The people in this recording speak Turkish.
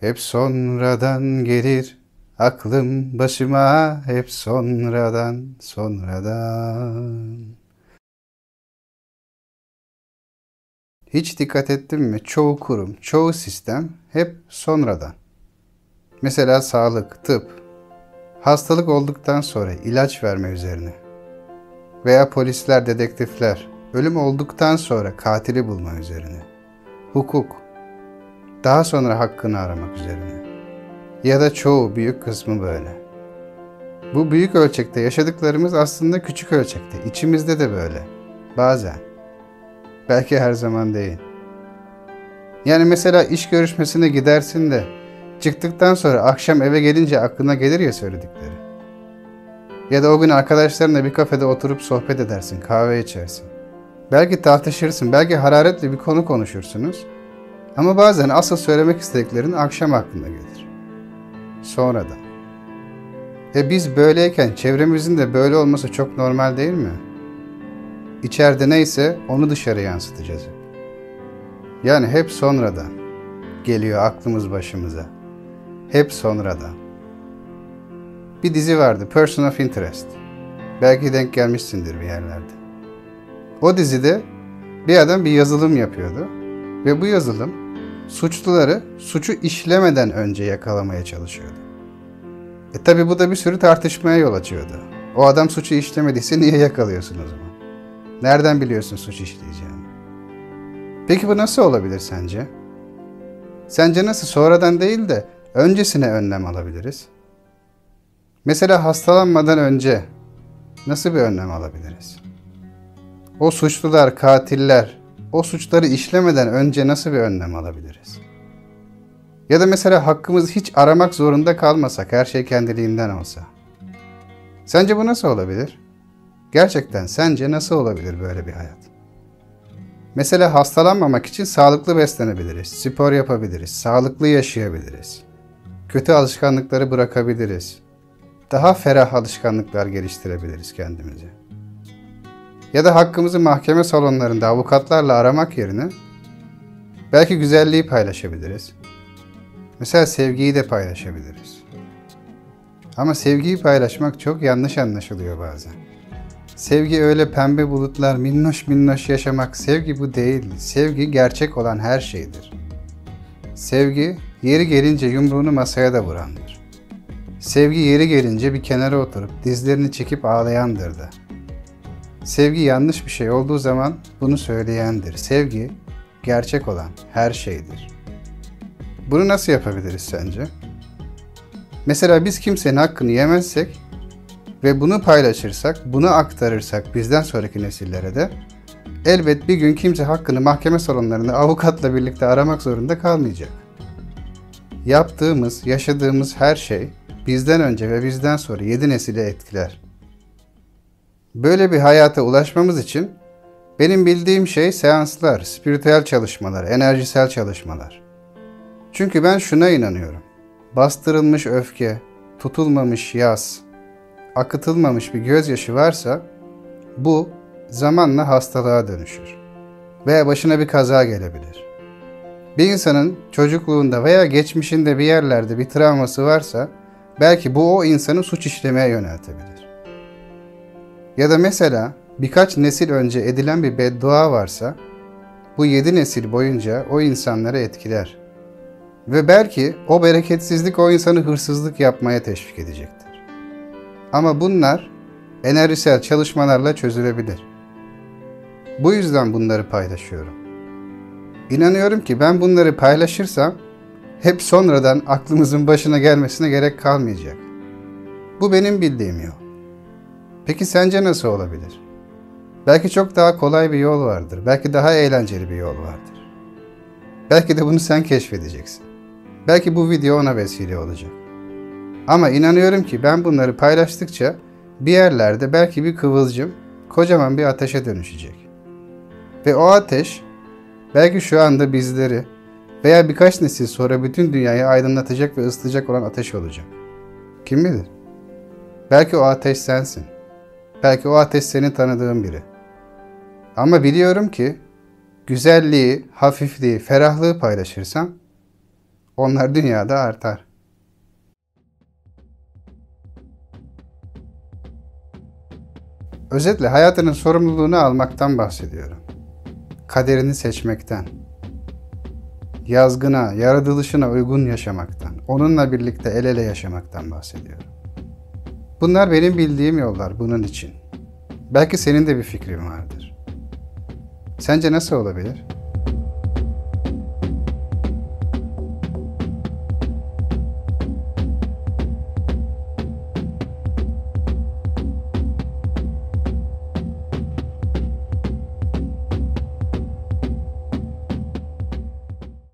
Hep sonradan gelir aklım başıma, hep sonradan, sonradan. Hiç dikkat ettin mi? Çoğu kurum, çoğu sistem hep sonradan. Mesela sağlık, tıp, hastalık olduktan sonra ilaç verme üzerine. Veya polisler, dedektifler, ölüm olduktan sonra katili bulma üzerine. Hukuk, daha sonra hakkını aramak üzerine. Ya da çoğu, büyük kısmı böyle. Bu büyük ölçekte yaşadıklarımız aslında küçük ölçekte. İçimizde de böyle. Bazen. Belki her zaman değil. Yani mesela iş görüşmesine gidersin de çıktıktan sonra akşam eve gelince aklına gelir ya söyledikleri. Ya da o gün arkadaşlarınla bir kafede oturup sohbet edersin, kahve içersin. Belki tartışırsın, belki hararetli bir konu konuşursunuz. Ama bazen asıl söylemek istediklerin akşam aklına gelir. Sonradan. Biz böyleyken çevremizin de böyle olması çok normal değil mi? İçeride neyse onu dışarı yansıtacağız. Yani hep sonradan geliyor aklımız başımıza. Hep sonradan. Bir dizi vardı, Person of Interest. Belki denk gelmişsindir bir yerlerde. O dizide bir adam bir yazılım yapıyordu. Ve bu yazılım suçluları suçu işlemeden önce yakalamaya çalışıyordu. Tabi bu da bir sürü tartışmaya yol açıyordu. O adam suçu işlemediyse niye yakalıyorsun o zaman? Nereden biliyorsun suç işleyeceğini? Peki bu nasıl olabilir sence? Sence nasıl sonradan değil de öncesine önlem alabiliriz? Mesela hastalanmadan önce nasıl bir önlem alabiliriz? O suçlular, katiller, o suçları işlemeden önce nasıl bir önlem alabiliriz? Ya da mesela hakkımızı hiç aramak zorunda kalmasak, her şey kendiliğinden olsa. Sence bu nasıl olabilir? Gerçekten sence nasıl olabilir böyle bir hayat? Mesela hastalanmamak için sağlıklı beslenebiliriz, spor yapabiliriz, sağlıklı yaşayabiliriz. Kötü alışkanlıkları bırakabiliriz. Daha ferah alışkanlıklar geliştirebiliriz kendimize. Ya da hakkımızı mahkeme salonlarında avukatlarla aramak yerine belki güzelliği paylaşabiliriz. Mesela sevgiyi de paylaşabiliriz. Ama sevgiyi paylaşmak çok yanlış anlaşılıyor bazen. Sevgi öyle pembe bulutlar, minnoş minnoş yaşamak. Sevgi bu değil. Sevgi gerçek olan her şeydir. Sevgi yeri gelince yumruğunu masaya da vurandır. Sevgi yeri gelince bir kenara oturup dizlerini çekip ağlayandır da. Sevgi yanlış bir şey olduğu zaman bunu söyleyendir. Sevgi gerçek olan her şeydir. Bunu nasıl yapabiliriz sence? Mesela biz kimsenin hakkını yemezsek ve bunu paylaşırsak, bunu aktarırsak bizden sonraki nesillere de elbet bir gün kimse hakkını mahkeme salonlarında avukatla birlikte aramak zorunda kalmayacak. Yaptığımız, yaşadığımız her şey bizden önce ve bizden sonra 7 nesili etkiler. Böyle bir hayata ulaşmamız için benim bildiğim şey seanslar, spiritüel çalışmalar, enerjisel çalışmalar. Çünkü ben şuna inanıyorum. Bastırılmış öfke, tutulmamış yas, akıtılmamış bir gözyaşı varsa bu zamanla hastalığa dönüşür. Veya başına bir kaza gelebilir. Bir insanın çocukluğunda veya geçmişinde bir yerlerde bir travması varsa belki bu o insanı suç işlemeye yöneltebilir. Ya da mesela birkaç nesil önce edilen bir beddua varsa bu 7 nesil boyunca o insanları etkiler. Ve belki o bereketsizlik o insanı hırsızlık yapmaya teşvik edecektir. Ama bunlar enerjisel çalışmalarla çözülebilir. Bu yüzden bunları paylaşıyorum. İnanıyorum ki ben bunları paylaşırsam hep sonradan aklımızın başına gelmesine gerek kalmayacak. Bu benim bildiğim yol. Peki sence nasıl olabilir? Belki çok daha kolay bir yol vardır. Belki daha eğlenceli bir yol vardır. Belki de bunu sen keşfedeceksin. Belki bu video ona vesile olacak. Ama inanıyorum ki ben bunları paylaştıkça bir yerlerde belki bir kıvılcım kocaman bir ateşe dönüşecek. Ve o ateş belki şu anda bizleri veya birkaç nesil sonra bütün dünyayı aydınlatacak ve ısıtacak olan ateş olacak. Kim bilir? Belki o ateş sensin. Belki o ateş senin tanıdığın biri. Ama biliyorum ki güzelliği, hafifliği, ferahlığı paylaşırsam Onlar dünyada artar. Özetle hayatının sorumluluğunu almaktan bahsediyorum. Kaderini seçmekten, yazgına, yaratılışına uygun yaşamaktan, onunla birlikte el ele yaşamaktan bahsediyorum. Bunlar benim bildiğim yollar bunun için. Belki senin de bir fikrin vardır. Sence nasıl olabilir?